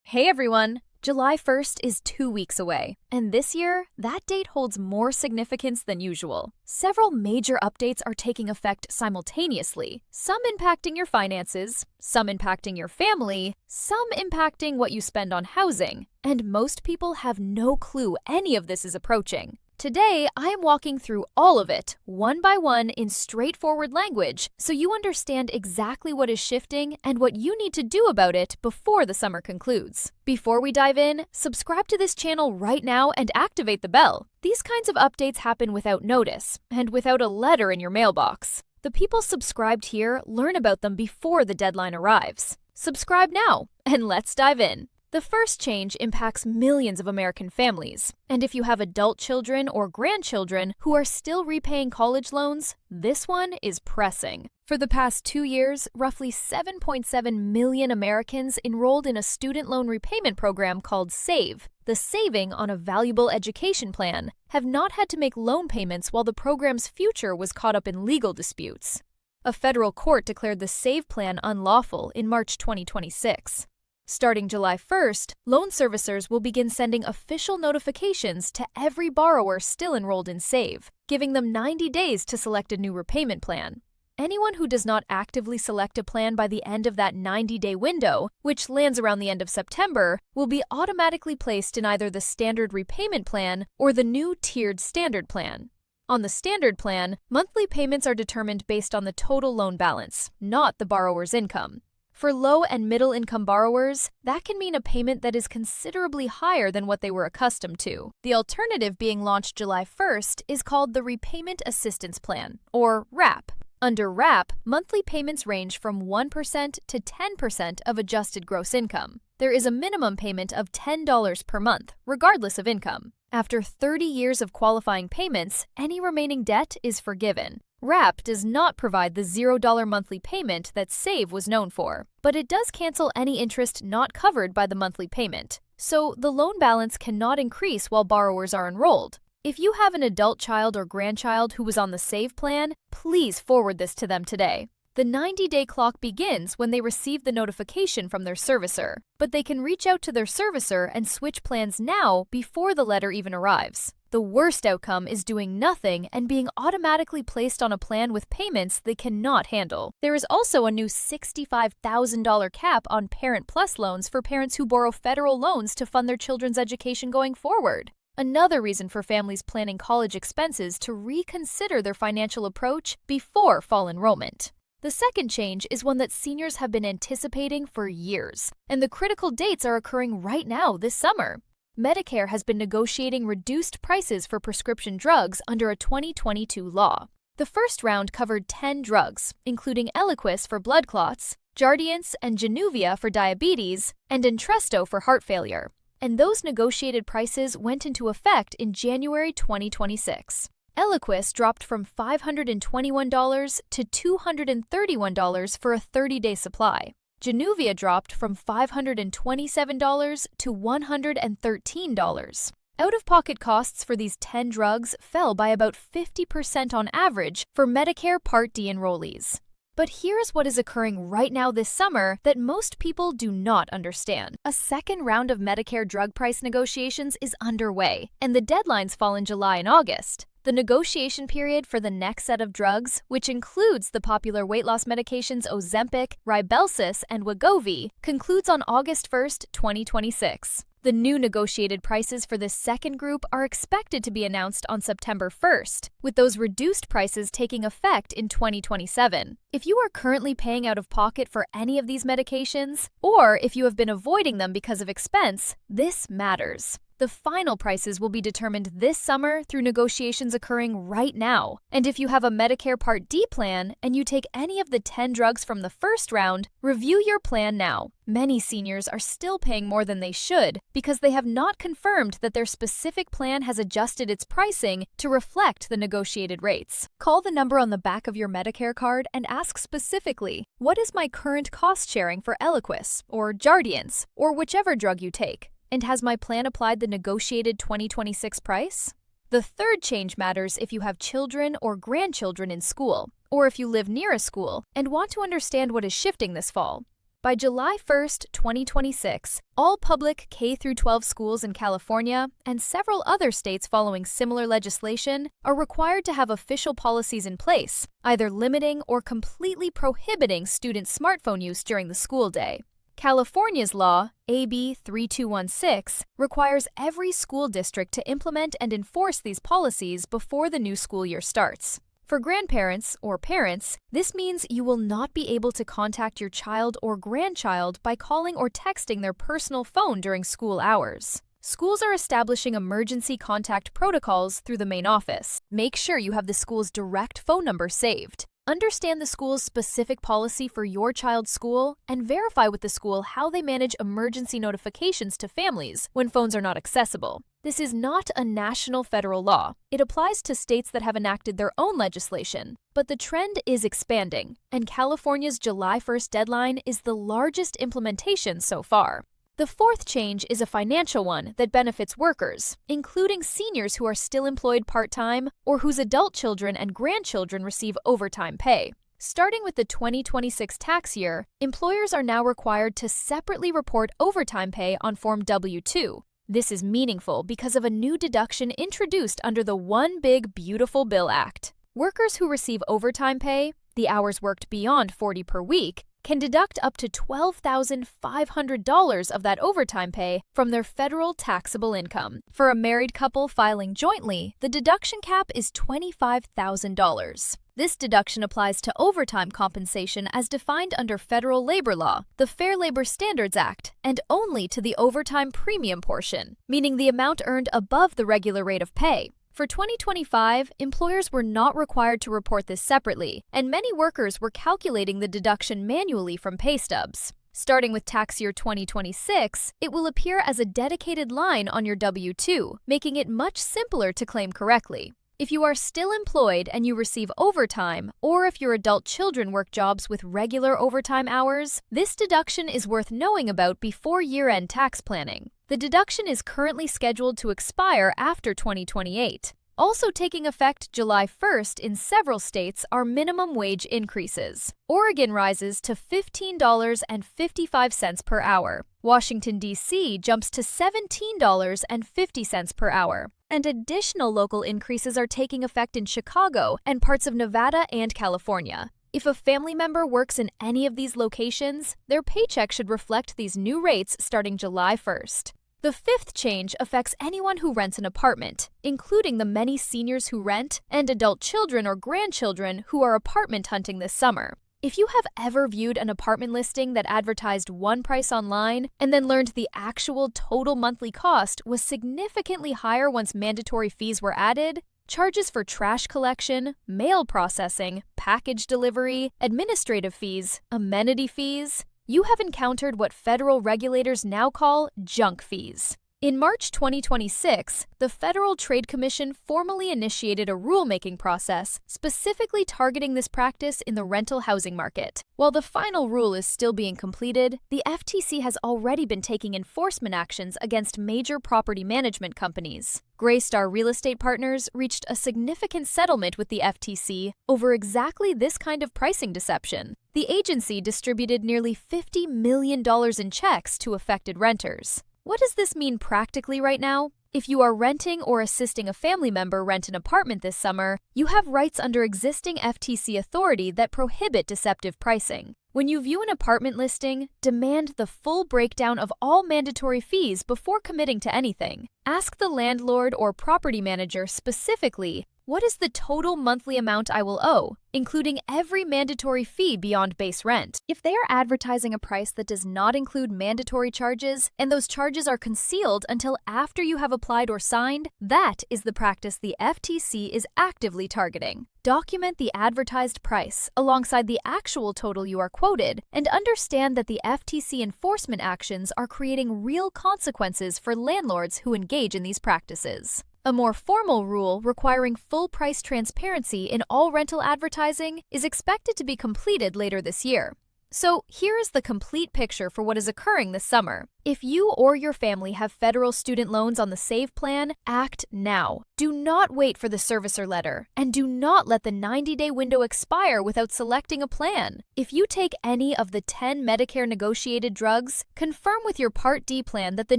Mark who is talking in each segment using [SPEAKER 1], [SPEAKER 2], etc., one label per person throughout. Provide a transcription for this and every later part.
[SPEAKER 1] Hey everyone! July 1st is 2 weeks away, and this year, that date holds more significance than usual. Several major updates are taking effect simultaneously, some impacting your finances, some impacting your family, some impacting what you spend on housing, and most people have no clue any of this is approaching. Today, I am walking through all of it, one by one in straightforward language, so you understand exactly what is shifting and what you need to do about it before the summer concludes. Before we dive in, subscribe to this channel right now and activate the bell. These kinds of updates happen without notice, and without a letter in your mailbox. The people subscribed here learn about them before the deadline arrives. Subscribe now, and let's dive in. The first change impacts millions of American families, and if you have adult children or grandchildren who are still repaying college loans, this one is pressing. For the past 2 years, roughly 7.7 million Americans enrolled in a student loan repayment program called SAVE, the Saving on a Valuable Education Plan, have not had to make loan payments while the program's future was caught up in legal disputes. A federal court declared the SAVE plan unlawful in March 2026. Starting July 1st, loan servicers will begin sending official notifications to every borrower still enrolled in SAVE, giving them 90 days to select a new repayment plan. Anyone who does not actively select a plan by the end of that 90-day window, which lands around the end of September, will be automatically placed in either the standard repayment plan or the new tiered standard plan. On the standard plan, monthly payments are determined based on the total loan balance, not the borrower's income. For low and middle income borrowers, that can mean a payment that is considerably higher than what they were accustomed to. The alternative being launched July 1st is called the Repayment Assistance Plan, or RAP. Under RAP, monthly payments range from 1% to 10% of adjusted gross income. There is a minimum payment of $10 per month, regardless of income. After 30 years of qualifying payments, any remaining debt is forgiven. RAP does not provide the $0 monthly payment that SAVE was known for, but it does cancel any interest not covered by the monthly payment. So the loan balance cannot increase while borrowers are enrolled. If you have an adult child or grandchild who was on the SAVE plan, please forward this to them today. The 90-day clock begins when they receive the notification from their servicer, but they can reach out to their servicer and switch plans now before the letter even arrives. The worst outcome is doing nothing and being automatically placed on a plan with payments they cannot handle. There is also a new $65,000 cap on Parent Plus loans for parents who borrow federal loans to fund their children's education going forward. Another reason for families planning college expenses to reconsider their financial approach before fall enrollment. The second change is one that seniors have been anticipating for years, and the critical dates are occurring right now this summer. Medicare has been negotiating reduced prices for prescription drugs under a 2022 law. The first round covered 10 drugs, including Eliquis for blood clots, Jardiance and Januvia for diabetes, and Entresto for heart failure. And those negotiated prices went into effect in January 2026. Eliquis dropped from $521 to $231 for a 30-day supply. Januvia dropped from $527 to $113. Out-of-pocket costs for these 10 drugs fell by about 50% on average for Medicare Part D enrollees. But here's what is occurring right now this summer that most people do not understand. A second round of Medicare drug price negotiations is underway, and the deadlines fall in July and August. The negotiation period for the next set of drugs, which includes the popular weight loss medications Ozempic, Rybelsus, and Wegovy, concludes on August 1st, 2026. The new negotiated prices for this second group are expected to be announced on September 1st, with those reduced prices taking effect in 2027. If you are currently paying out of pocket for any of these medications, or if you have been avoiding them because of expense, this matters. The final prices will be determined this summer through negotiations occurring right now. And if you have a Medicare Part D plan and you take any of the 10 drugs from the first round, review your plan now. Many seniors are still paying more than they should because they have not confirmed that their specific plan has adjusted its pricing to reflect the negotiated rates. Call the number on the back of your Medicare card and ask specifically, what is my current cost sharing for Eliquis or Jardiance or whichever drug you take? And has my plan applied the negotiated 2026 price? The third change matters if you have children or grandchildren in school, or if you live near a school and want to understand what is shifting this fall. By July 1st, 2026, all public K-12 schools in California and several other states following similar legislation are required to have official policies in place, either limiting or completely prohibiting student smartphone use during the school day. California's law, AB 3216, requires every school district to implement and enforce these policies before the new school year starts. For grandparents or parents, this means you will not be able to contact your child or grandchild by calling or texting their personal phone during school hours. Schools are establishing emergency contact protocols through the main office. Make sure you have the school's direct phone number saved. Understand the school's specific policy for your child's school and verify with the school how they manage emergency notifications to families when phones are not accessible. This is not a national federal law. It applies to states that have enacted their own legislation, but the trend is expanding, and California's July 1st deadline is the largest implementation so far. The fourth change is a financial one that benefits workers, including seniors who are still employed part-time or whose adult children and grandchildren receive overtime pay. Starting with the 2026 tax year, employers are now required to separately report overtime pay on Form W-2. This is meaningful because of a new deduction introduced under the One Big Beautiful Bill Act. Workers who receive overtime pay, the hours worked beyond 40 per week, can deduct up to $12,500 of that overtime pay from their federal taxable income. For a married couple filing jointly, the deduction cap is $25,000. This deduction applies to overtime compensation as defined under federal labor law, the Fair Labor Standards Act, and only to the overtime premium portion, meaning the amount earned above the regular rate of pay. For 2025, employers were not required to report this separately, and many workers were calculating the deduction manually from pay stubs. Starting with tax year 2026, it will appear as a dedicated line on your W-2, making it much simpler to claim correctly. If you are still employed and you receive overtime, or if your adult children work jobs with regular overtime hours, this deduction is worth knowing about before year-end tax planning. The deduction is currently scheduled to expire after 2028. Also taking effect July 1st in several states are minimum wage increases. Oregon rises to $15.55 per hour. Washington, D.C. jumps to $17.50 per hour. And additional local increases are taking effect in Chicago and parts of Nevada and California. If a family member works in any of these locations, their paycheck should reflect these new rates starting July 1st. The fifth change affects anyone who rents an apartment, including the many seniors who rent and adult children or grandchildren who are apartment hunting this summer. If you have ever viewed an apartment listing that advertised one price online and then learned the actual total monthly cost was significantly higher once mandatory fees were added, charges for trash collection, mail processing, package delivery, administrative fees, amenity fees, you have encountered what federal regulators now call junk fees. In March 2026, the Federal Trade Commission formally initiated a rulemaking process specifically targeting this practice in the rental housing market. While the final rule is still being completed, the FTC has already been taking enforcement actions against major property management companies. Greystar Real Estate Partners reached a significant settlement with the FTC over exactly this kind of pricing deception. The agency distributed nearly $50 million in checks to affected renters. What does this mean practically right now? If you are renting or assisting a family member rent an apartment this summer, you have rights under existing FTC authority that prohibit deceptive pricing. When you view an apartment listing, demand the full breakdown of all mandatory fees before committing to anything. Ask the landlord or property manager specifically, what is the total monthly amount I will owe, including every mandatory fee beyond base rent? If they are advertising a price that does not include mandatory charges, and those charges are concealed until after you have applied or signed, that is the practice the FTC is actively targeting. Document the advertised price alongside the actual total you are quoted, and understand that the FTC enforcement actions are creating real consequences for landlords who engage in these practices. A more formal rule requiring full price transparency in all rental advertising is expected to be completed later this year. So here is the complete picture for what is occurring this summer. If you or your family have federal student loans on the SAVE plan, act now. Do not wait for the servicer letter, and do not let the 90-day window expire without selecting a plan. If you take any of the 10 Medicare negotiated drugs, confirm with your Part D plan that the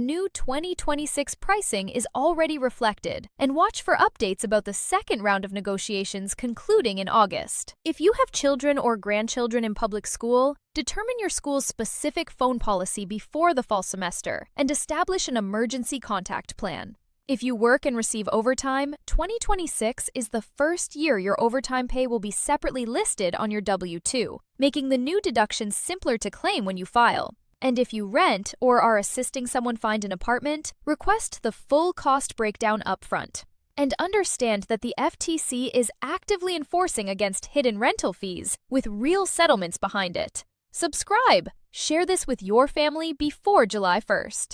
[SPEAKER 1] new 2026 pricing is already reflected, and watch for updates about the second round of negotiations concluding in August. If you have children or grandchildren in public school, determine your school's specific phone policy before the fall semester and establish an emergency contact plan. If you work and receive overtime, 2026 is the first year your overtime pay will be separately listed on your W-2, making the new deductions simpler to claim when you file. And if you rent or are assisting someone find an apartment, request the full cost breakdown upfront. And understand that the FTC is actively enforcing against hidden rental fees with real settlements behind it. Subscribe! Share this with your family before July 1st.